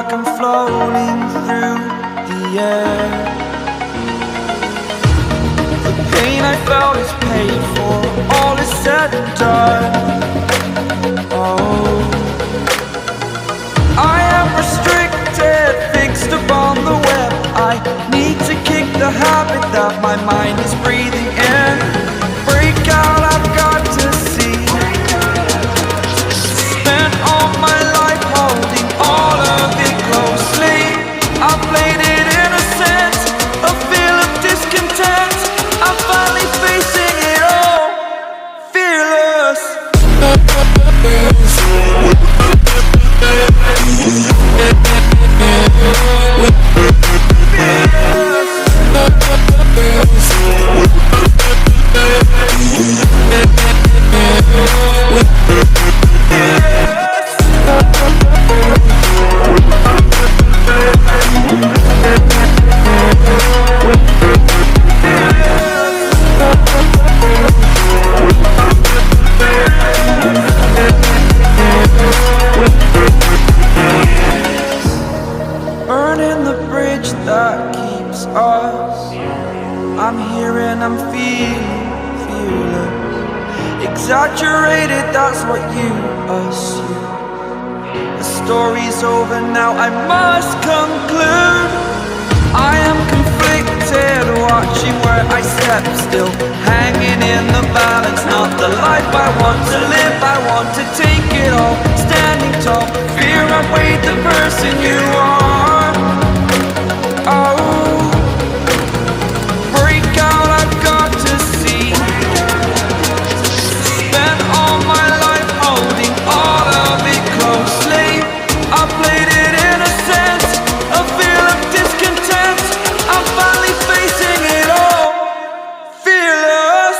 like I'm floating through the air. The pain I felt is paid for, all is said and done. Oh, I am restricted, fixed upon the web. I need to kick the habit that my mind is breathing in. Break out, I've got to see. Spent all my life holding all of it closely. I played it innocent, a feel of discontent. I'm finally facing it all, fearless. Burning the bridge that keeps us. I'm here and I'm feeling fearless. Exaggerated, that's what you assume. The story's over now, I must conclude. I am conflicted, watching where I step still, hanging in the balance. Not the life I want to live, I want to take it all. Standing tall, fear outweighed the person you are. Oh, break out, I've got to see. Spent all my life holding all of it closely. I played it innocent, a feel of discontent. I'm finally facing it all, fearless.